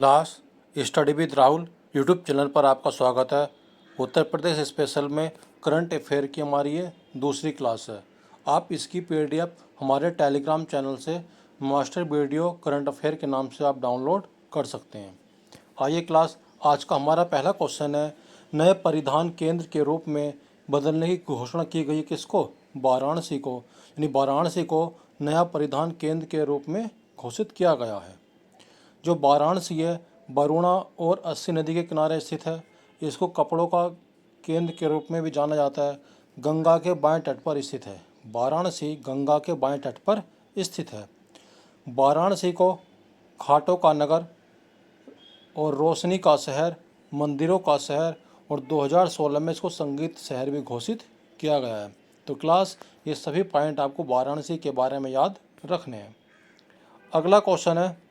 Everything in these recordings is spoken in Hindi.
Class study with Rahul YouTube channel पर आपका स्वागत है। उत्तर प्रदेश स्पेशल में करंट अफेयर की हमारी ये दूसरी क्लास है। आप इसकी पीडीएफ हमारे टेलीग्राम चैनल से मास्टर वीडियो करंट अफेयर के नाम से आप डाउनलोड कर सकते हैं। आइए क्लास, आज का हमारा पहला क्वेश्चन है, नए परिधान केंद्र के रूप में बदलने की घोषणा की गई किसको? वाराणसी को। यानी वाराणसी को नया परिधान केंद्र के रूप में घोषित किया गया है। जो वाराणसी है वरुणा और अस्सी नदी के किनारे स्थित है। इसको कपड़ों का केंद्र के रूप में भी जाना जाता है। गंगा के बाएं तट पर स्थित है। वाराणसी गंगा के बाएं तट पर स्थित है। वाराणसी को घाटों का नगर और रोशनी का शहर, मंदिरों का शहर और 2016 में इसको संगीत शहर भी घोषित किया गया है। तो क्लास, ये सभी पॉइंट आपको वाराणसी के बारे में याद रखने हैं। अगला क्वेश्चन है,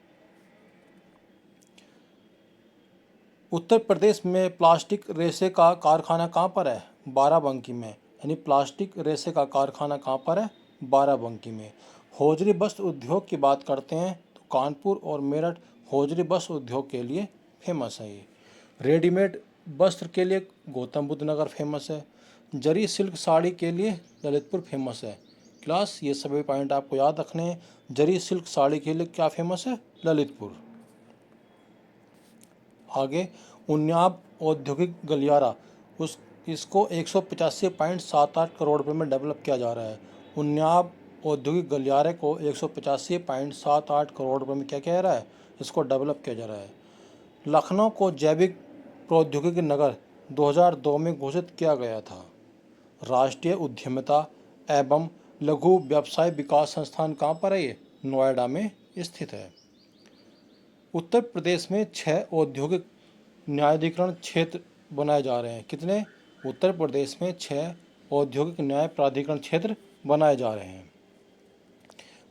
उत्तर प्रदेश में प्लास्टिक रेशे का कारखाना कहाँ पर है? बाराबंकी में। यानी प्लास्टिक रेशे का कारखाना कहाँ पर है? बाराबंकी में। हौजरी वस्त्र उद्योग की बात करते हैं तो कानपुर और मेरठ हौजरी वस्त्र उद्योग के लिए फेमस है। ये रेडीमेड वस्त्र के लिए गौतम बुद्ध नगर फेमस है। जरी सिल्क साड़ी के लिए ललितपुर फेमस है। क्लास, ये सभी पॉइंट आपको याद रखने हैं। जरी सिल्क साड़ी के लिए क्या फेमस है? ललितपुर। आगे, उन्नाव औद्योगिक गलियारा, उस इसको 185.78 करोड़ रुपये में डेवलप किया जा रहा है। उन्नाव औद्योगिक गलियारे को 185.78 करोड़ रुपये में क्या किया जा रहा है? इसको डेवलप किया जा रहा है। लखनऊ को जैविक प्रौद्योगिकी नगर 2002 में घोषित किया गया था। राष्ट्रीय उद्यमिता एवं लघु व्यवसाय विकास संस्थान कहाँ पर है? ये नोएडा में स्थित है। उत्तर प्रदेश में 6 औद्योगिक न्यायाधिकरण क्षेत्र बनाए जा रहे हैं। कितने? उत्तर प्रदेश में 6 औद्योगिक न्याय प्राधिकरण क्षेत्र बनाए जा रहे हैं।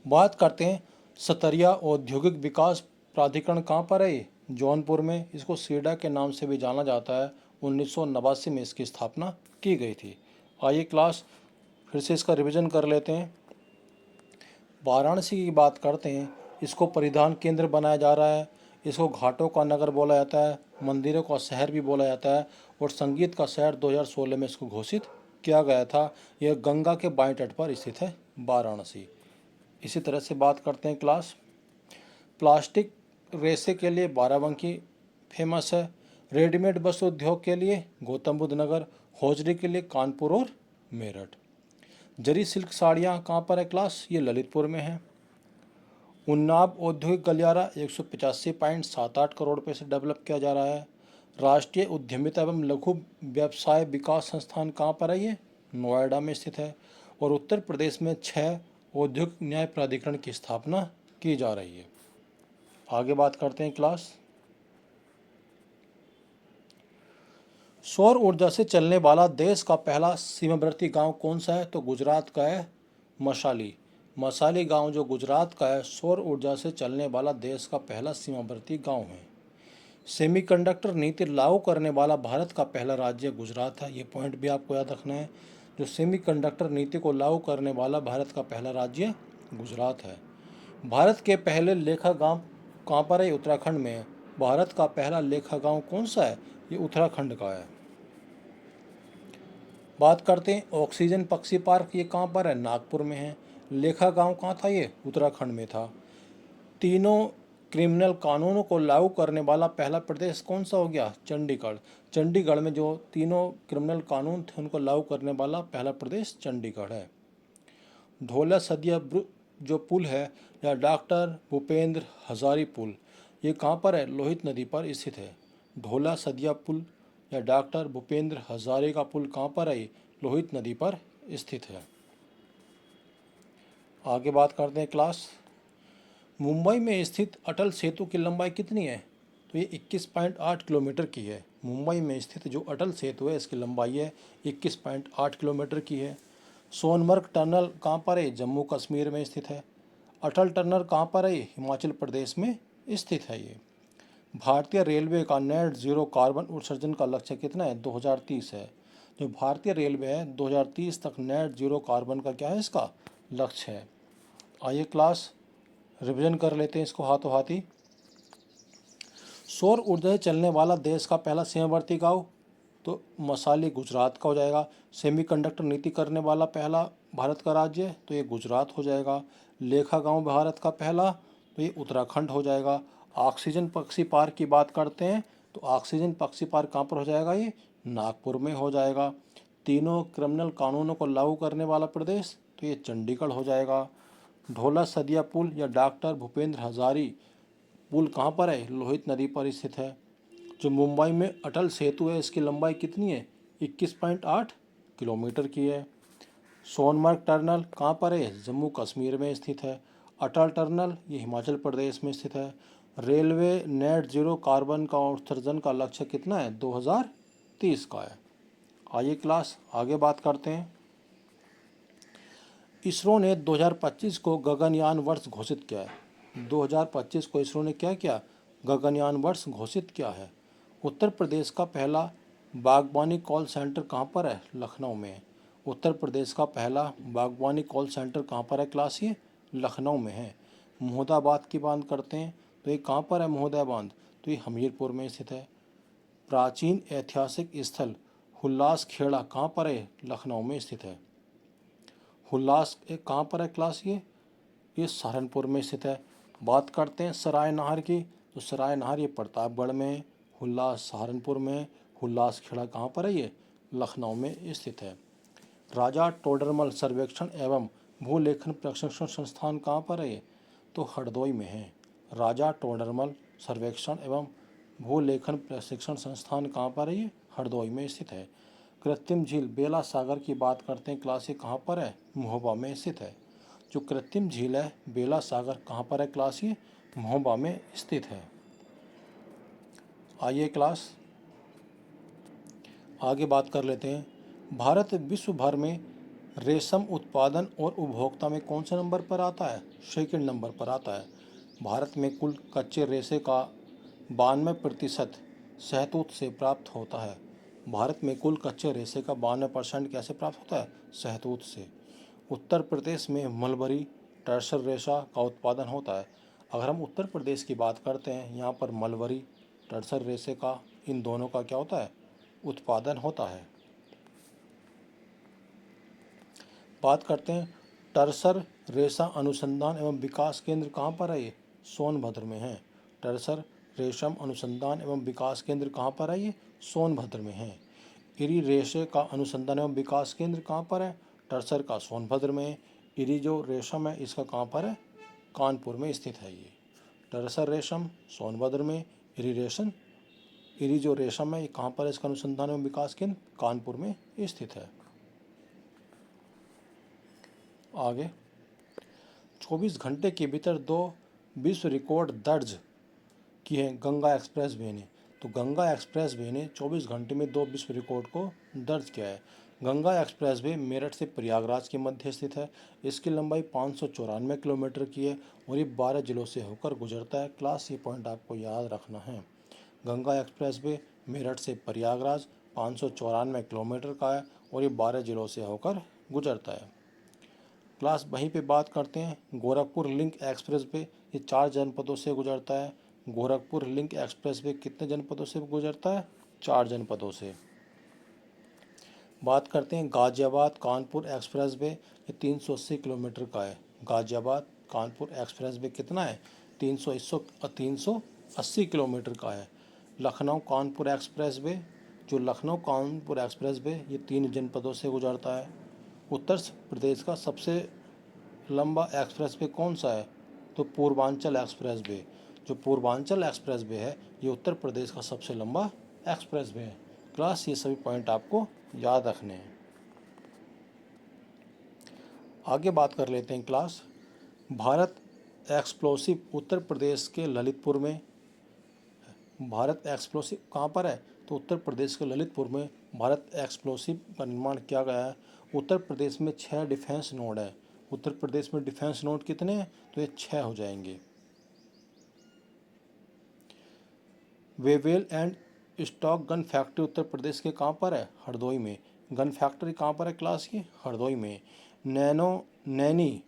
बात करते हैं, सतरिया औद्योगिक विकास प्राधिकरण कहाँ पर है? जौनपुर में। इसको सीडा के नाम से भी जाना जाता है। 1989 में इसकी स्थापना की गई थी। आइए क्लास, फिर से इसका रिवीजन कर लेते हैं। वाराणसी की बात करते हैं, इसको परिधान केंद्र बनाया जा रहा है। इसको घाटों का नगर बोला जाता है, मंदिरों का शहर भी बोला जाता है और संगीत का शहर 2016 में इसको घोषित किया गया था। यह गंगा के बाएं तट पर स्थित है, वाराणसी। इसी तरह से बात करते हैं क्लास, प्लास्टिक रेशे के लिए बाराबंकी फेमस है। रेडीमेड वस्त्र उद्योग के लिए गौतम बुद्ध नगर, हौजरी के लिए कानपुर और मेरठ। जरी सिल्क साड़ियाँ कहाँ पर है क्लास? ये ललितपुर में है। उन्नाव औद्योगिक गलियारा 185.78 करोड़ रुपये से डेवलप किया जा रहा है। राष्ट्रीय उद्यमिता एवं लघु व्यवसाय विकास संस्थान कहाँ पर है? ये नोएडा में स्थित है। और उत्तर प्रदेश में 6 औद्योगिक न्याय प्राधिकरण की स्थापना की जा रही है। आगे बात करते हैं क्लास, सौर ऊर्जा से चलने वाला देश का पहला सीमावर्ती गांव कौन सा है? तो गुजरात का है मसाली। मसाली गांव जो गुजरात का है, सौर ऊर्जा से चलने वाला देश का पहला सीमावर्ती गांव है। सेमीकंडक्टर नीति लागू करने वाला भारत का पहला राज्य गुजरात है। ये पॉइंट भी आपको याद रखना है। जो सेमीकंडक्टर नीति को लागू करने वाला भारत का पहला राज्य गुजरात है। भारत के पहले लेखा गांव कहाँ पर है? उत्तराखंड में है। भारत का पहला लेखा गांव कौन सा है? ये उत्तराखंड का है। बात करते हैं ऑक्सीजन पक्षी पार्क, ये कहाँ पर है? नागपुर में है। लेखा गांव कहाँ था? ये उत्तराखंड में था। तीनों क्रिमिनल कानूनों को लागू करने वाला पहला प्रदेश कौन सा हो गया? चंडीगढ़। चंडीगढ़ में जो तीनों क्रिमिनल कानून थे उनको लागू करने वाला पहला प्रदेश चंडीगढ़ है। ढोला सदिया जो पुल है, या डॉक्टर भूपेंद्र हजारी पुल, ये कहाँ पर है? लोहित नदी पर स्थित है। ढोला सदिया पुल या डॉक्टर भूपेंद्र हजारे का पुल कहाँ पर है? लोहित नदी पर स्थित है। आगे बात करते हैं क्लास, मुंबई में स्थित अटल सेतु की लंबाई कितनी है? तो ये 21.8 किलोमीटर की है। मुंबई में स्थित जो अटल सेतु है इसकी लंबाई है 21.8 किलोमीटर की है। सोनमर्ग टनल कहाँ पर है? जम्मू कश्मीर में स्थित है। अटल टनल कहाँ पर है? हिमाचल प्रदेश में स्थित है। ये भारतीय रेलवे का नेट जीरो कार्बन उत्सर्जन का लक्ष्य कितना है? 2030 है। जो भारतीय रेलवे है 2030 तक नेट जीरो कार्बन का क्या है? इसका लक्ष्य है। आइए क्लास, रिवीजन कर लेते हैं इसको हाथों हाथ ही। सौर ऊर्जा से चलने वाला देश का पहला सीमावर्ती गांव, तो मसाली गुजरात का हो जाएगा। सेमीकंडक्टर नीति करने वाला पहला भारत का राज्य, तो ये गुजरात हो जाएगा। लेखा गांव भारत का पहला, तो ये उत्तराखंड हो जाएगा। ऑक्सीजन पक्षी पार्क की बात करते हैं, तो ऑक्सीजन पक्षी पार्क कहाँ पर हो जाएगा, ये नागपुर में हो जाएगा। तीनों क्रिमिनल कानूनों को लागू करने वाला प्रदेश, तो ये चंडीगढ़ हो जाएगा। ढोला सदिया पुल या डॉक्टर भूपेंद्र हजारी पुल कहाँ पर है, लोहित नदी पर स्थित है। जो मुंबई में अटल सेतु है, इसकी लंबाई कितनी है, 21.8 किलोमीटर की है। सोनमर्ग टर्नल कहाँ पर है, जम्मू कश्मीर में स्थित है। अटल टर्नल ये हिमाचल प्रदेश में स्थित है। रेलवे नेट जीरो कार्बन का उत्सर्जन का लक्ष्य कितना है, 2030 का है। आइए क्लास आगे बात करते हैं। इसरो ने 2025 को गगनयान वर्ष घोषित किया है। 2025 को इसरो ने क्या किया, गगनयान वर्ष घोषित किया है। उत्तर प्रदेश का पहला बागवानी कॉल सेंटर कहाँ पर है, लखनऊ में। उत्तर प्रदेश का पहला बागवानी कॉल सेंटर कहाँ पर है क्लास, ये लखनऊ में है। मोहदाबाद की बात करते हैं, तो ये कहाँ पर है मोहदाबाद, तो ये हमीरपुर में स्थित है। प्राचीन ऐतिहासिक स्थल हुल्लास खेड़ा कहाँ पर है, लखनऊ में स्थित है। हुल्लास कहाँ पर है क्लास, ये सहारनपुर में स्थित है। बात करते हैं सराय नहर की, तो सराय नहर ये प्रतापगढ़ में है। हुल्लास सहारनपुर में है। हुल्लास खेड़ा कहाँ पर है, ये लखनऊ में स्थित है। राजा टोडरमल सर्वेक्षण एवं भूलेखन प्रशिक्षण संस्थान कहाँ पर है, ये तो हरदोई में है। राजा टोडरमल सर्वेक्षण एवं भूलेखन प्रशिक्षण संस्थान कहाँ पर है, ये हरदोई में स्थित है। कृत्रिम झील बेला सागर की बात करते हैं क्लास, ये कहाँ पर है, महोबा में स्थित है। जो कृत्रिम झील है बेला सागर कहाँ पर है क्लास, ये महोबा में स्थित है। आइए क्लास आगे बात कर लेते हैं। भारत विश्व भर में रेशम उत्पादन और उपभोक्ता में कौन से नंबर पर आता है, सेकंड नंबर पर आता है। भारत में कुल कच्चे रेशे का 92% शहतूत से प्राप्त होता है। भारत में कुल कच्चे रेशे का 92% कैसे प्राप्त होता है, शहतूत से। उत्तर प्रदेश में मलबरी टर्सर रेशा का उत्पादन होता है। अगर हम उत्तर प्रदेश की बात करते हैं, यहाँ पर मलबरी टर्सर रेशे का, इन दोनों का क्या होता है, उत्पादन होता है। बात करते हैं टर्सर रेशा अनुसंधान एवं विकास केंद्र कहाँ पर है, ये सोनभद्र में है। टर्सर रेशम अनुसंधान एवं विकास केंद्र कहाँ पर है, ये सोनभद्र में है। इरी रेशे का अनुसंधान एवं विकास केंद्र कहाँ पर है, टर्सर का सोनभद्र में। इरी जो रेशम है इसका कहाँ पर है, कानपुर में स्थित है। ये टर्सर रेशम सोनभद्र में, इरी जो रेशम है ये कहाँ पर है, इसका अनुसंधान एवं विकास केंद्र कानपुर में स्थित है। आगे 24 घंटे के भीतर 2 विश्व रिकॉर्ड दर्ज किए हैं गंगा एक्सप्रेस वे ने। तो गंगा एक्सप्रेस वे ने 24 घंटे में 2 विश्व रिकॉर्ड को दर्ज किया है। गंगा एक्सप्रेस वे मेरठ से प्रयागराज के मध्य स्थित है। इसकी लंबाई 594 किलोमीटर की है और ये 12 जिलों से होकर गुजरता है। क्लास ये पॉइंट आपको याद रखना है। गंगा एक्सप्रेस वे मेरठ से प्रयागराज 594 किलोमीटर का है और ये 12 जिलों से होकर गुजरता है। क्लास वहीं पे बात करते हैं गोरखपुर लिंक एक्सप्रेस वे, ये 4 जनपदों से गुजरता है। गोरखपुर लिंक एक्सप्रेस वे कितने जनपदों से गुजरता है, 4 जनपदों से। बात करते हैं गाजियाबाद कानपुर एक्सप्रेस वे, ये 380 किलोमीटर का है। गाजियाबाद कानपुर एक्सप्रेस वे कितना है, 380 किलोमीटर का है। लखनऊ कानपुर एक्सप्रेस वे, जो लखनऊ कानपुर एक्सप्रेस वे ये 3 जनपदों से गुजरता है। उत्तर प्रदेश का सबसे लंबा एक्सप्रेस वे कौन सा है, तो पूर्वांचल एक्सप्रेस वे। जो पूर्वांचल एक्सप्रेस वे है ये उत्तर प्रदेश का सबसे लंबा एक्सप्रेस वे है। क्लास ये सभी पॉइंट आपको याद रखने हैं। आगे बात कर लेते हैं क्लास। भारत एक्सप्लोसिव उत्तर प्रदेश के ललितपुर में। भारत एक्सप्लोसिव कहाँ पर है, तो उत्तर प्रदेश के ललितपुर में भारत एक्सप्लोसिव का निर्माण किया गया है। उत्तर प्रदेश में 6 डिफेंस नोड है। उत्तर प्रदेश में डिफेंस नोड कितने हैं, तो ये 6 हो जाएंगे। वेवेल एंड स्टॉक गन फैक्ट्री उत्तर प्रदेश के कहाँ पर है, हरदोई में। गन फैक्ट्री कहाँ पर है क्लास की, हरदोई में। नैनी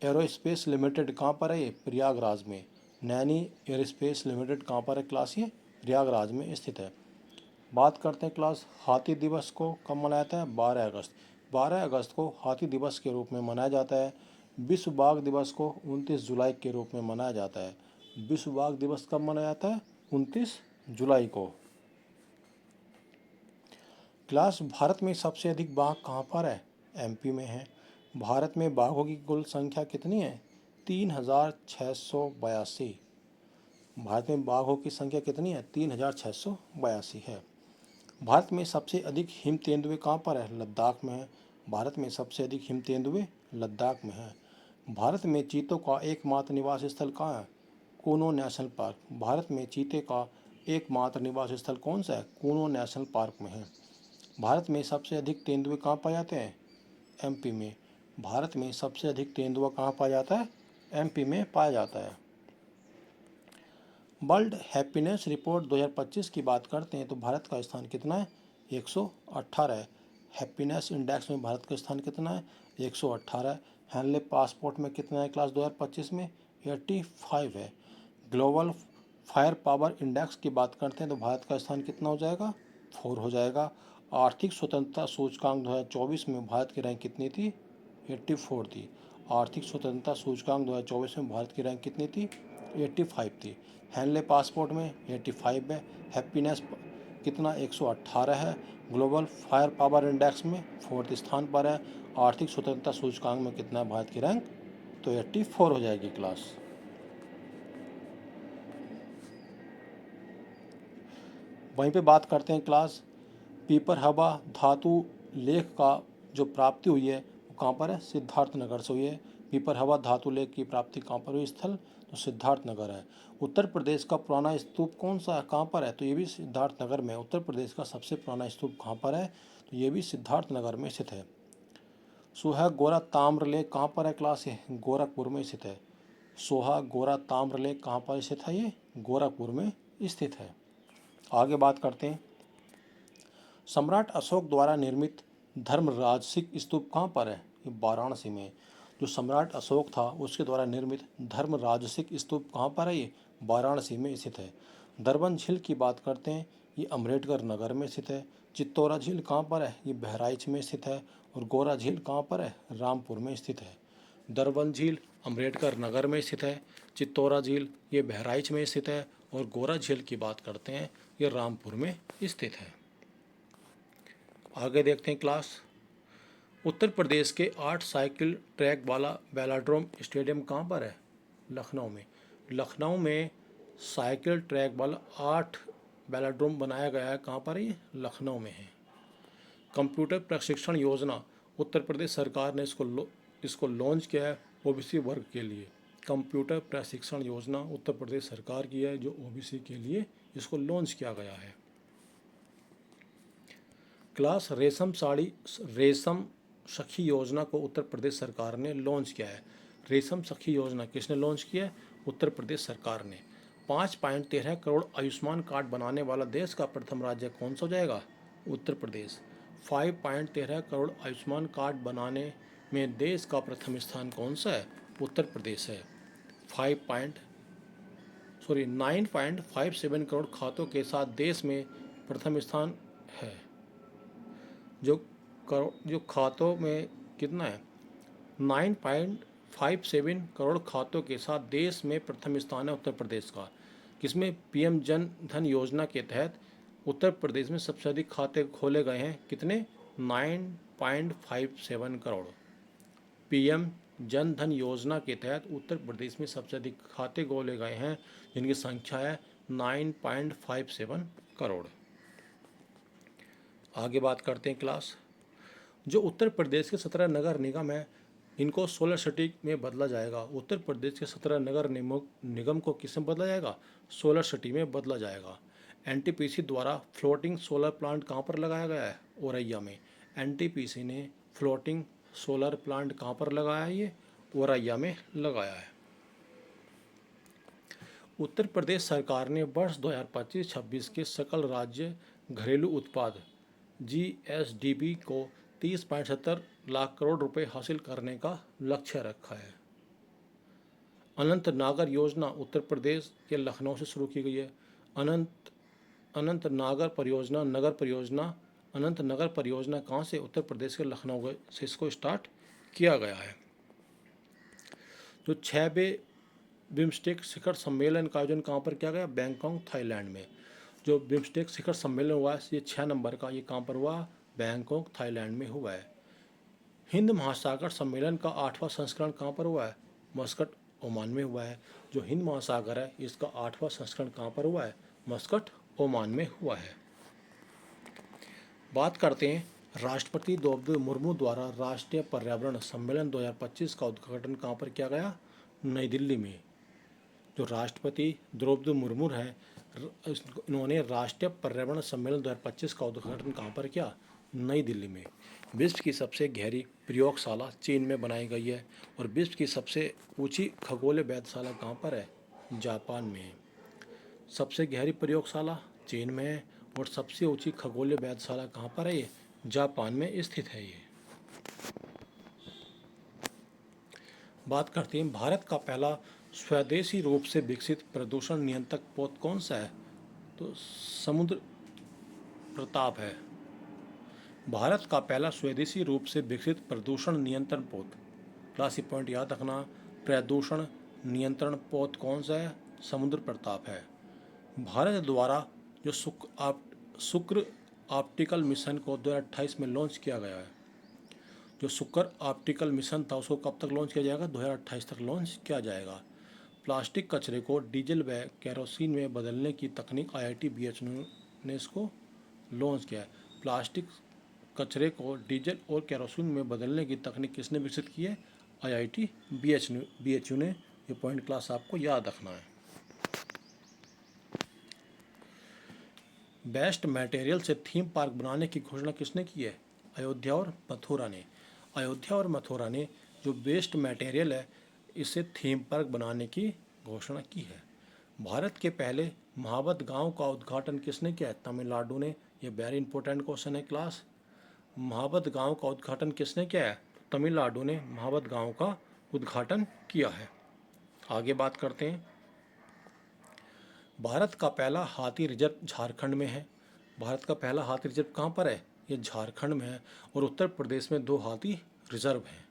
एरोस्पेस लिमिटेड कहाँ पर है, ये प्रयागराज में। नैनी एयरस्पेस लिमिटेड कहाँ पर है क्लास? ये प्रयागराज में स्थित है। बात करते हैं क्लास हाथी दिवस को कब मनाया जाता है? 12 अगस्त। 12 अगस्त को हाथी दिवस के रूप में मनाया जाता है। विश्व बाघ दिवस को 29 जुलाई के रूप में मनाया जाता है। विश्व बाघ दिवस कब मनाया जाता है? 29 जुलाई को। क्लास भारत में सबसे अधिक बाघ कहाँ पर है? एमपी में है। भारत में बाघों की कुल संख्या कितनी है? 3682। भारत में बाघों की संख्या कितनी है? 3682 है। भारत में सबसे अधिक हिम तेंदुए कहाँ पर है? लद्दाख में है। भारत में सबसे अधिक हिम तेंदुए लद्दाख में है। भारत में चीतों का एकमात्र निवास स्थल कहाँ है? Kuno national park. भारत में चीते का एकमात्र निवास स्थल कौन सा है? कूनो नेशनल पार्क में है। भारत में सबसे अधिक तेंदुए कहाँ पाए जाते हैं? एमपी में। भारत में सबसे अधिक तेंदुआ कहाँ पाया जाता है? एमपी में पाया जाता है। वर्ल्ड हैप्पीनेस रिपोर्ट 2025 की बात करते हैं तो भारत का स्थान कितना है? 118 है। हैप्पीनेस इंडेक्स में भारत का स्थान कितना है? 118। हेनले पासपोर्ट में कितना है क्लास 2025 में? 85 है। ग्लोबल फायर पावर इंडेक्स की बात करते हैं तो भारत का स्थान कितना हो जाएगा? 4 हो जाएगा। आर्थिक स्वतंत्रता सूचकांक 2024 में भारत की रैंक कितनी थी? 84 थी। आर्थिक स्वतंत्रता सूचकांक 2024 में भारत की रैंक कितनी थी? 85 थी। हेनले पासपोर्ट में 85 है। हैप्पीनेस कितना? 118 है। ग्लोबल फायर पावर इंडेक्स में 4th स्थान पर है। आर्थिक स्वतंत्रता सूचकांक में कितना है भारत की रैंक? तो 84 हो जाएगी क्लास। वहीं पे बात करते हैं क्लास पीपर हवा धातु लेख का जो प्राप्ति हुई है वो कहाँ पर है? सिद्धार्थनगर से हुई है। पीपर हवा धातु लेख की प्राप्ति कहाँ पर हुई स्थल? तो सिद्धार्थनगर है। उत्तर प्रदेश का पुराना स्तूप कौन सा है? कहाँ पर है? तो ये भी सिद्धार्थनगर में। उत्तर प्रदेश का सबसे पुराना स्तूप कहाँ पर है? तो ये भी सिद्धार्थनगर में स्थित है। सोहा गोरा ताम्र लेख कहाँ पर है क्लास? ये गोरखपुर में स्थित है। सोहा गोरा ताम्र लेख कहाँ पर स्थित है? ये गोरखपुर में स्थित है। आगे बात करते हैं सम्राट अशोक द्वारा निर्मित धर्म राजसिक स्तूप कहाँ पर है? ये वाराणसी में। जो सम्राट अशोक था उसके द्वारा निर्मित धर्म राजसिक स्तूप कहाँ पर है? ये वाराणसी में स्थित है। दरबन झील की बात करते हैं, ये अम्बेडकर नगर में स्थित है। चित्तौरा झील कहाँ पर है? ये बहराइच में स्थित है। और गोरा झील कहाँ पर है? रामपुर में स्थित है। दरबन झील अम्बेडकर नगर में स्थित है। चित्तौरा झील ये बहराइच में स्थित है। और गोरा झील की बात करते हैं, ये रामपुर में स्थित है। आगे देखते हैं क्लास उत्तर प्रदेश के 8 साइकिल ट्रैक वाला वेलोड्रोम स्टेडियम कहाँ पर है? लखनऊ में। लखनऊ में साइकिल ट्रैक वाला 8 वेलोड्रोम बनाया गया है। कहाँ पर है ये? लखनऊ में है। कंप्यूटर प्रशिक्षण योजना उत्तर प्रदेश सरकार ने इसको लॉन्च किया है ओबीसी वर्ग के लिए। कंप्यूटर प्रशिक्षण योजना उत्तर प्रदेश सरकार की है जो ओबीसी के लिए इसको लॉन्च किया गया है। क्लास रेशम सखी योजना को उत्तर प्रदेश सरकार ने लॉन्च किया है। रेशम सखी योजना किसने लॉन्च किया है? उत्तर प्रदेश सरकार ने। 5.13 करोड़ आयुष्मान कार्ड बनाने वाला देश का प्रथम राज्य कौन सा हो जाएगा? उत्तर प्रदेश। 5.13 करोड़ आयुष्मान कार्ड बनाने में देश का प्रथम स्थान कौन सा है? उत्तर प्रदेश है। 9.57 करोड़ खातों के साथ देश में प्रथम स्थान है। जो खातों में कितना है? 9.57 करोड़ खातों के साथ देश में प्रथम स्थान है उत्तर प्रदेश का। किसमें? पीएम जन धन योजना के तहत उत्तर प्रदेश में सबसे अधिक खाते खोले गए हैं। कितने? 9.57 करोड़। पीएम जन धन योजना के तहत उत्तर प्रदेश में सबसे अधिक खाते खोले गए हैं जिनकी संख्या है 9.57 करोड़। आगे बात करते हैं क्लास जो उत्तर प्रदेश के 17 नगर निगम है इनको सोलर सिटी में बदला जाएगा। उत्तर प्रदेश के 17 नगर निगम को किस में बदला जाएगा? सोलर सिटी में बदला जाएगा। एनटीपीसी द्वारा फ्लोटिंग सोलर प्लांट कहाँ पर लगाया गया है? औरैया में। एनटीपीसी ने फ्लोटिंग सोलर प्लांट कहाँ पर लगाया है? ये औरैया में लगाया है। उत्तर प्रदेश सरकार ने वर्ष 2025-26 के सकल राज्य घरेलू उत्पाद जीएसडीपी को 30.70 लाख करोड़ रुपए हासिल करने का लक्ष्य रखा है। अनंत नागर योजना उत्तर प्रदेश के लखनऊ से शुरू की गई है। अनंत अनंत नागर परियोजना नगर परियोजना अनंत नगर परियोजना कहाँ से? उत्तर प्रदेश के लखनऊ से इसको स्टार्ट किया गया है। जो 6वें बिम्स्टेक शिखर सम्मेलन का आयोजन कहाँ पर किया गया? बैंकॉक थाईलैंड में। जो बिम्स्टेक शिखर सम्मेलन हुआ है ये 6 नंबर का, ये कहाँ पर हुआ? बैंकॉक थाईलैंड में हुआ है। हिंद महासागर सम्मेलन का 8वां संस्करण कहाँ पर हुआ है? मस्कट ओमान में हुआ है। जो हिंद महासागर है इसका 8वां संस्करण कहाँ पर हुआ है? मस्कट ओमान में हुआ है। बात करते हैं राष्ट्रपति द्रौपदी मुर्मू द्वारा राष्ट्रीय पर्यावरण सम्मेलन 2025 का उद्घाटन कहाँ पर किया गया? नई दिल्ली में। जो राष्ट्रपति द्रौपदी मुर्मू हैं इन्होंने राष्ट्रीय पर्यावरण सम्मेलन 2025 का उद्घाटन कहाँ पर किया? नई दिल्ली में। विश्व की सबसे गहरी प्रयोगशाला चीन में बनाई गई है और विश्व की सबसे ऊंची खगोलीय वेधशाला कहाँ पर है? जापान में। सबसे गहरी प्रयोगशाला चीन में है और सबसे ऊंची खगोलीय वेधशाला कहाँ पर है? ये जापान में स्थित है। ये बात करते हैं भारत का पहला स्वदेशी रूप से विकसित प्रदूषण नियंत्रक पोत कौन सा है? तो समुद्र प्रताप है। भारत का पहला स्वदेशी रूप से विकसित प्रदूषण नियंत्रण पोत, क्लास पॉइंट याद रखना, प्रदूषण नियंत्रण पोत कौन सा है? समुद्र प्रताप है। भारत द्वारा जो शुक्र ऑप्टिकल मिशन को 2028 में लॉन्च किया गया है। जो शुक्र ऑप्टिकल मिशन था उसको कब तक लॉन्च किया जाएगा? 2028 तक लॉन्च किया जाएगा। प्लास्टिक कचरे को डीजल व केरोसिन में बदलने की तकनीक IIT BHU ने इसको लॉन्च किया है। प्लास्टिक कचरे को डीजल और केरोसिन में बदलने की तकनीक किसने विकसित की है? IIT BHU ने। ये पॉइंट क्लास आपको याद रखना है। बेस्ट मटेरियल से थीम पार्क बनाने की घोषणा किसने की है? अयोध्या और मथुरा ने। अयोध्या और मथुरा ने जो बेस्ट मटेरियल है इससे थीम पार्क बनाने की घोषणा की है। भारत के पहले महावत गांव का उद्घाटन किसने किया है? तमिलनाडु ने। यह वेरी इंपॉर्टेंट क्वेश्चन है क्लास। महावत गांव का उद्घाटन किसने किया है? तमिलनाडु ने महावत गांव का उद्घाटन किया है। आगे बात करते हैं। भारत का पहला हाथी रिजर्व झारखंड में है। भारत का पहला हाथी रिजर्व कहाँ पर है? ये झारखंड में है और उत्तर प्रदेश में 2 हाथी रिजर्व हैं।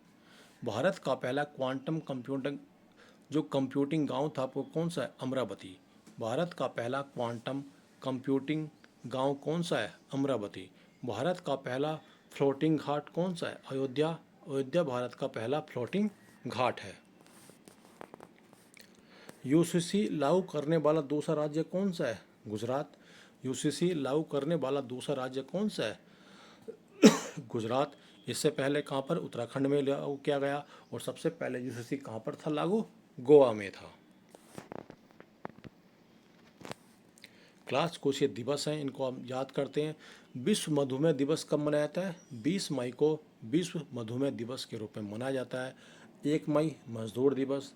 भारत का पहला क्वांटम कंप्यूटिंग गांव था वो कौन सा है? अमरावती। भारत का पहला क्वांटम कंप्यूटिंग गांव कौन सा है? अमरावती। भारत का पहला फ्लोटिंग घाट कौन सा है? अयोध्या। अयोध्या भारत का पहला फ्लोटिंग घाट है। UCC लागू करने वाला दूसरा राज्य कौन सा है? गुजरात। UCC लागू करने वाला दूसरा राज्य कौन सा है? गुजरात। इससे पहले कहाँ पर? उत्तराखंड में लागू किया गया और सबसे पहले UCC कहाँ पर था लागू? गोवा में था। क्लास कुछ ये दिवस हैं इनको हम याद करते हैं। विश्व मधुमेह दिवस कब मनाया जाता है? 20 मई को विश्व मधुमेह दिवस के रूप में मनाया जाता है। 1 मई मजदूर दिवस।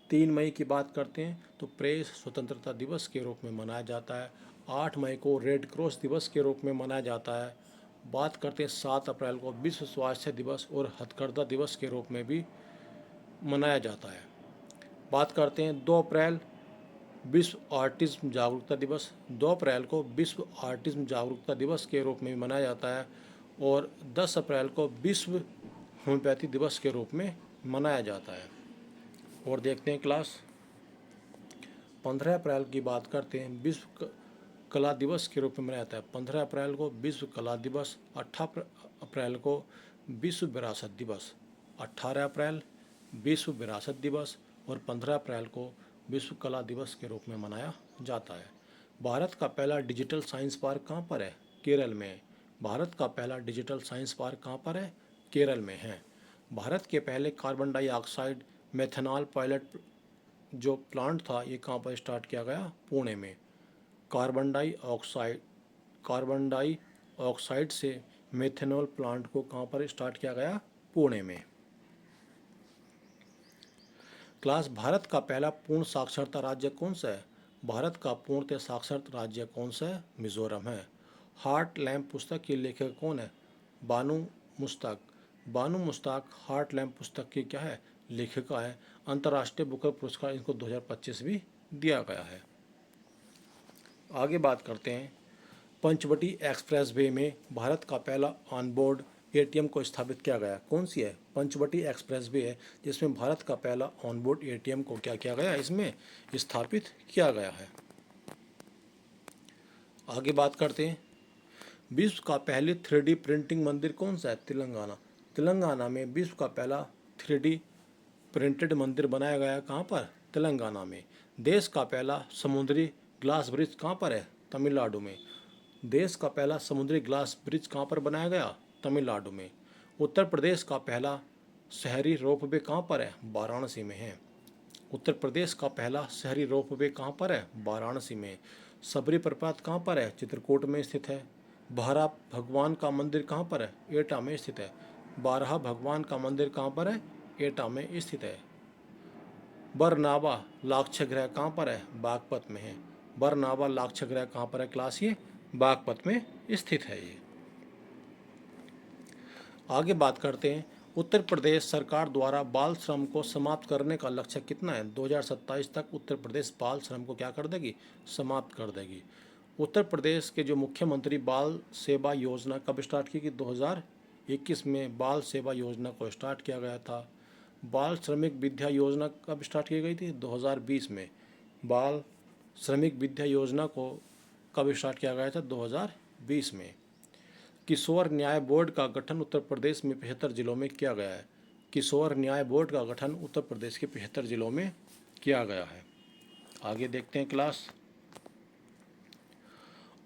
3 मई की बात करते हैं तो प्रेस स्वतंत्रता दिवस के रूप में मनाया जाता है। 8 मई को रेड क्रॉस दिवस के रूप में मनाया जाता है। बात करते हैं 7 अप्रैल को विश्व स्वास्थ्य दिवस और हथकरघा दिवस के रूप में भी मनाया जाता है। बात करते हैं 2 अप्रैल विश्व ऑटिज्म जागरूकता दिवस। 2 अप्रैल को विश्व ऑटिज्म जागरूकता दिवस के रूप में मनाया जाता है और 10 अप्रैल को विश्व होम्योपैथी दिवस के रूप में मनाया जाता है। और देखते हैं क्लास 15 अप्रैल की बात करते हैं विश्व कला दिवस के रूप में मनाया जाता है। 15 अप्रैल को विश्व कला दिवस। 18 अप्रैल को विश्व विरासत दिवस। 18 अप्रैल विश्व विरासत दिवस और 15 अप्रैल को विश्व कला दिवस के रूप में मनाया जाता है। भारत का पहला डिजिटल साइंस पार्क कहाँ पर है? केरल में। भारत का पहला डिजिटल साइंस पार्क कहाँ पर है? केरल में है। भारत के पहले कार्बन डाइऑक्साइड मेथनॉल पायलट जो प्लांट था ये कहाँ पर स्टार्ट किया गया? पुणे में। कार्बन डाइऑक्साइड से मेथनॉल प्लांट को कहाँ पर स्टार्ट किया गया? पुणे में। क्लास भारत का पहला पूर्ण साक्षरता राज्य कौन सा है? भारत का पूर्णतः साक्षर राज्य कौन सा है? मिजोरम है। हार्ट लैम्प पुस्तक के लेखक कौन है? बानू मुश्ताक। बानू मुश्ताक हार्ट लैम्प पुस्तक की क्या है? लेखिका है। अंतर्राष्ट्रीय बुकर पुरस्कार इनको 2025 भी दिया गया है। आगे बात करते हैं, पंचवटी एक्सप्रेस वे में भारत का पहला ऑनबोर्ड एटीएम को स्थापित किया गया। कौन सी है? पंचवटी एक्सप्रेस वे है, जिसमें भारत का पहला ऑनबोर्ड एटीएम को क्या किया गया, इसमें स्थापित किया गया है। आगे बात करते हैं, विश्व का पहले 3D प्रिंटिंग मंदिर कौन सा है? तेलंगाना। तेलंगाना में विश्व का पहला 3D प्रिंटेड मंदिर बनाया गया। कहाँ पर? तेलंगाना में। देश का पहला समुद्री ग्लास ब्रिज कहाँ पर है? तमिलनाडु में। देश का पहला समुद्री ग्लास ब्रिज कहाँ पर बनाया गया? तमिलनाडु में। उत्तर प्रदेश का पहला शहरी रोपवे कहाँ पर है? वाराणसी में है। उत्तर प्रदेश का पहला शहरी रोपवे कहाँ पर है? वाराणसी में। सबरी प्रपात कहाँ पर है? चित्रकूट में स्थित है। बारह भगवान का मंदिर कहाँ पर है? एटा में स्थित है। बारह भगवान का मंदिर कहाँ पर है? एटा में स्थित है। बरनावा लाक्षागृह कहाँ पर है? बागपत में है। बरनावा लाक्षागृह कहाँ पर है क्लास? ये बागपत में स्थित है। ये आगे बात करते हैं, उत्तर प्रदेश सरकार द्वारा बाल श्रम को समाप्त करने का लक्ष्य कितना है? 2027 तक उत्तर प्रदेश बाल श्रम को क्या कर देगी? समाप्त कर देगी। उत्तर प्रदेश के जो मुख्यमंत्री बाल सेवा योजना कब स्टार्ट की? 2021 में बाल सेवा योजना को स्टार्ट किया गया था। बाल श्रमिक विद्या योजना कब स्टार्ट की गई थी? 2020 में। बाल श्रमिक विद्या योजना को कब स्टार्ट किया गया था? 2020 में। किशोर न्याय बोर्ड का गठन उत्तर प्रदेश में 75 जिलों में किया गया है। किशोर न्याय बोर्ड का गठन उत्तर प्रदेश के 75 जिलों में किया गया है। आगे देखते हैं क्लास,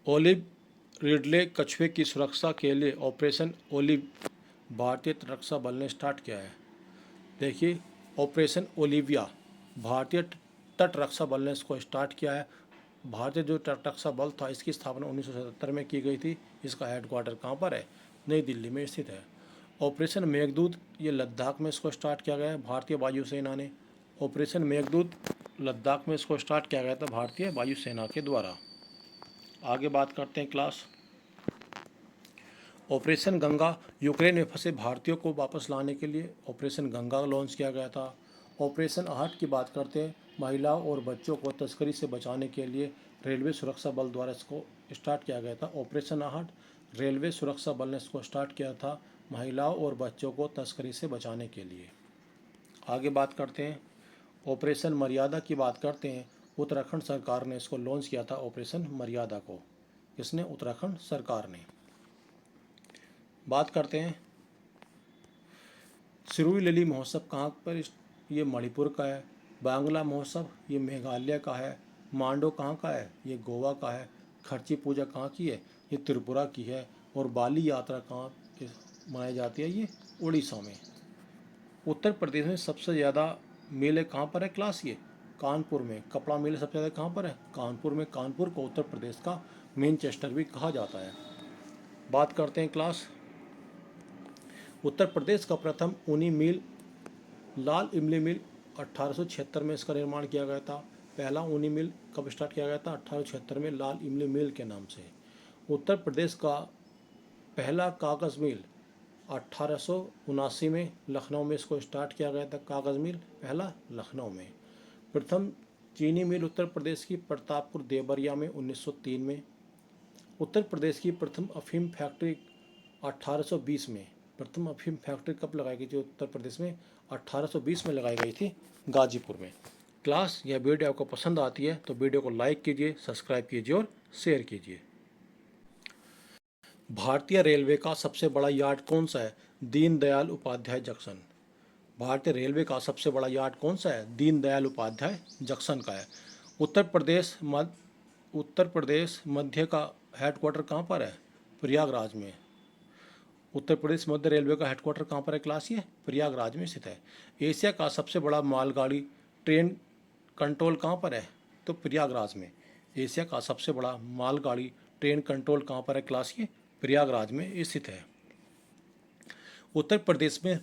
ओलिव रिडले कछुए की सुरक्षा के लिए ऑपरेशन ओलिव भारतीय रक्षा बल ने स्टार्ट किया है। देखिए, ऑपरेशन ओलिविया भारतीय तट रक्षा बल ने इसको स्टार्ट किया है। भारतीय जो तट रक्षा बल था, इसकी स्थापना 1977 में की गई थी। इसका हेडक्वार्टर कहाँ पर है? नई दिल्ली में स्थित है। ऑपरेशन मेघदूत ये लद्दाख में इसको स्टार्ट किया गया है भारतीय वायुसेना ने। ऑपरेशन मेघदूत लद्दाख में इसको स्टार्ट किया गया था भारतीय वायुसेना के द्वारा। आगे बात करते हैं क्लास, ऑपरेशन गंगा यूक्रेन में फंसे भारतीयों को वापस लाने के लिए ऑपरेशन गंगा लॉन्च किया गया था। ऑपरेशन आहट की बात करते हैं, महिलाओं और बच्चों को तस्करी से बचाने के लिए रेलवे सुरक्षा बल द्वारा इसको स्टार्ट किया गया था। ऑपरेशन आहट रेलवे सुरक्षा बल ने इसको स्टार्ट किया था महिलाओं और बच्चों को तस्करी से बचाने के लिए। आगे बात करते हैं, ऑपरेशन मर्यादा की बात करते हैं। उत्तराखंड सरकार ने इसको लॉन्च किया था ऑपरेशन मर्यादा को। किसने? उत्तराखंड सरकार ने। बात करते हैं, सिरोही लिली महोत्सव कहाँ पर? ये मणिपुर का है। बांग्ला महोत्सव ये मेघालय का है। मांडो कहाँ का है? ये गोवा का है। खर्ची पूजा कहाँ की है? ये त्रिपुरा की है। और बाली यात्रा कहाँ मनाई जाती है? ये उड़ीसा में। उत्तर प्रदेश में सबसे ज़्यादा मेले कहाँ पर है क्लास? ये कानपुर में। कपड़ा मेले सबसे ज़्यादा कहाँ पर है? कानपुर में। कानपुर को उत्तर प्रदेश का मैनचेस्टर भी कहा जाता है। बात करते हैं क्लास, उत्तर प्रदेश का प्रथम ऊनी मिल लाल इमली मिल 1876 में इसका निर्माण किया गया था। पहला ऊनी मिल कब स्टार्ट किया गया था? 1876 में लाल इमली मिल के नाम से। उत्तर प्रदेश का पहला कागज़ मिल 1879 में लखनऊ में इसको स्टार्ट किया गया था। कागज़ मिल पहला लखनऊ में। प्रथम चीनी मिल उत्तर प्रदेश की प्रतापपुर देवरिया में 1903 में। उत्तर प्रदेश की प्रथम अफीम फैक्ट्री 1820 में। प्रथम अफीम फैक्ट्री कब लगाई गई थी उत्तर प्रदेश में? 1820 में लगाई गई थी गाजीपुर में। क्लास, यह वीडियो आपको पसंद आती है तो वीडियो को लाइक कीजिए, सब्सक्राइब कीजिए और शेयर कीजिए। भारतीय रेलवे का सबसे बड़ा यार्ड कौन सा है? दीनदयाल उपाध्याय जंक्शन। भारतीय रेलवे का सबसे बड़ा यार्ड कौन सा है? दीनदयाल उपाध्याय जंक्शन का है। उत्तर प्रदेश मध्य का हेडक्वार्टर कहाँ पर है? प्रयागराज में। उत्तर प्रदेश मध्य रेलवे का हेडक्वार्टर कहाँ पर है क्लास? ये प्रयागराज में स्थित है। एशिया का सबसे बड़ा मालगाड़ी ट्रेन कंट्रोल कहाँ पर है? तो प्रयागराज में। एशिया का सबसे बड़ा मालगाड़ी ट्रेन कंट्रोल कहाँ पर है क्लास? ये प्रयागराज में स्थित है। उत्तर प्रदेश में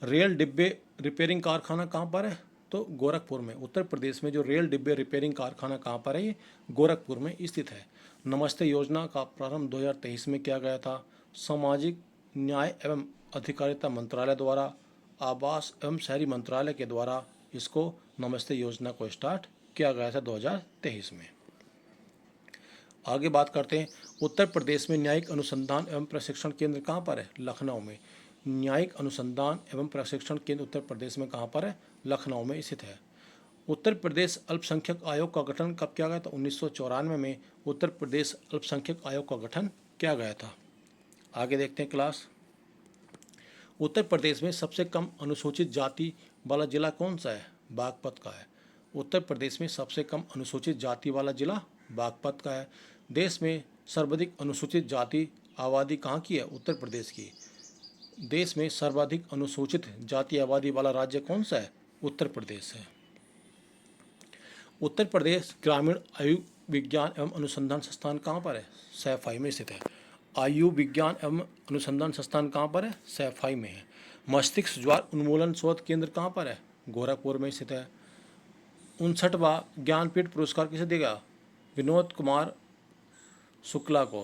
रेल डिब्बे रिपेयरिंग कारखाना कहाँ पर है? तो गोरखपुर में। उत्तर प्रदेश में जो रेल डिब्बे रिपेयरिंग कारखाना कहाँ पर है? ये गोरखपुर में स्थित है। नमस्ते योजना का प्रारंभ 2023 में किया गया था। सामाजिक न्याय एवं अधिकारिता मंत्रालय द्वारा, आवास एवं शहरी मंत्रालय के द्वारा इसको नमस्ते योजना को स्टार्ट किया गया था 2023 में। आगे बात करते हैं, उत्तर प्रदेश में न्यायिक अनुसंधान एवं प्रशिक्षण केंद्र कहाँ पर है? लखनऊ में। न्यायिक अनुसंधान एवं प्रशिक्षण केंद्र उत्तर प्रदेश में कहाँ पर है? लखनऊ में स्थित है। उत्तर प्रदेश अल्पसंख्यक आयोग का गठन कब किया गया था? 1994 में उत्तर प्रदेश अल्पसंख्यक आयोग का गठन किया गया था। आगे देखते हैं क्लास। उत्तर प्रदेश में सबसे कम अनुसूचित जाति वाला जिला कौन सा है? बागपत का है। उत्तर प्रदेश में सबसे कम अनुसूचित जाति वाला जिला बागपत का है। देश में सर्वाधिक अनुसूचित जाति आबादी कहाँ की है? उत्तर प्रदेश की। देश में सर्वाधिक अनुसूचित जाति आबादी वाला राज्य कौन सा है? उत्तर प्रदेश है। उत्तर प्रदेश ग्रामीण आयु विज्ञान एवं अनुसंधान संस्थान कहाँ पर है? सैफई में स्थित है। आयु विज्ञान एवं अनुसंधान संस्थान कहाँ पर है? सैफई में है। मस्तिष्क ज्वार उन्मूलन शोध केंद्र कहाँ पर है? गोरखपुर में स्थित है। 59वां ज्ञानपीठ पुरस्कार किसे दिया गया? विनोद कुमार शुक्ला को।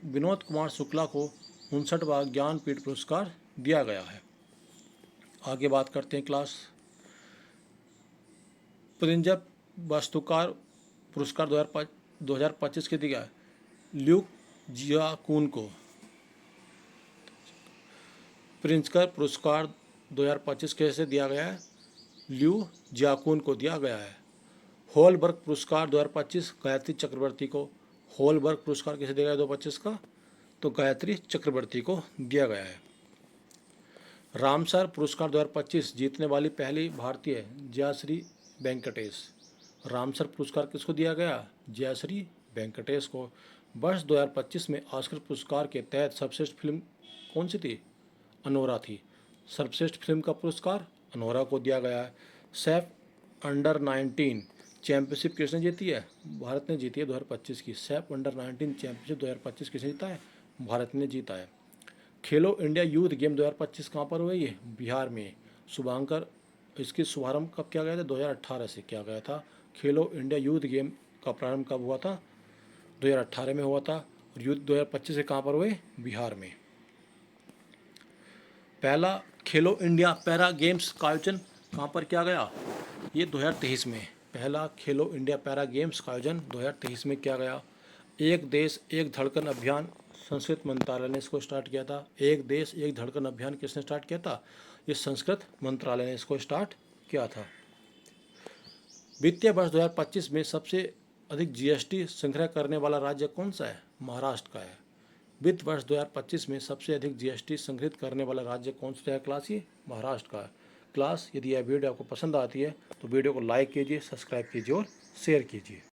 विनोद कुमार शुक्ला को 59वां ज्ञानपीठ पुरस्कार दिया गया है। आगे बात करते हैं क्लास। प्रिंजर वास्तुकार पुरस्कार 2025 के दिया है ल्यूक जियाकून को। प्रिंजकर पुरस्कार 2025 कैसे दिया गया है? ल्यू जियाकून को दिया गया है। होलबर्ग पुरस्कार 2025 गायत्री चक्रवर्ती को। होलबर्ग पुरस्कार किसे दिया गया 2025 का? तो गायत्री चक्रवर्ती को दिया गया है। रामसर पुरस्कार 2025 जीतने वाली पहली भारतीय जयश्री वेंकटेश। रामसर पुरस्कार किसको दिया गया? जयश्री वेंकटेश को। वर्ष 2025 में ऑस्कर पुरस्कार के तहत सर्वश्रेष्ठ फिल्म कौन सी थी? अनोरा थी। सर्वश्रेष्ठ फिल्म का पुरस्कार अनोरा को दिया गया है। सैफ अंडर 19 चैंपियनशिप किसने जीती है? भारत ने जीती है 2025 की। सैफ अंडर 19 चैंपियनशिप 2025 किसने जीता है? भारत ने जीता है। खेलो इंडिया यूथ गेम 2025 कहाँ पर हुई है? बिहार में। शुभांकर इसकी शुभारंभ कब किया गया था? 2018 से किया गया था। खेलो इंडिया यूथ गेम का प्रारंभ कब हुआ था? 2018 में हुआ था। और यूथ 2025 से कहाँ पर हुए? बिहार में। पहला खेलो इंडिया पैरा गेम्स का आयोजन कहाँ पर किया गया? ये 2023 में। पहला खेलो इंडिया पैरा गेम्स का आयोजन 2023 में किया गया। एक देश एक धड़कन अभियान संस्कृत मंत्रालय ने इसको स्टार्ट किया था। एक देश एक धड़कन अभियान किसने स्टार्ट किया था? ये संस्कृत मंत्रालय ने इसको स्टार्ट किया था। वित्तीय वर्ष 2025 में सबसे अधिक जीएसटी संग्रह करने वाला राज्य कौन सा है? महाराष्ट्र का है। वित्त वर्ष 2025 में सबसे अधिक जीएसटी संग्रहित करने वाला राज्य कौन सा है क्लास? ये महाराष्ट्र का है। क्लास यदि यह वीडियो आपको पसंद आती है तो वीडियो को लाइक कीजिए, सब्सक्राइब कीजिए और शेयर कीजिए।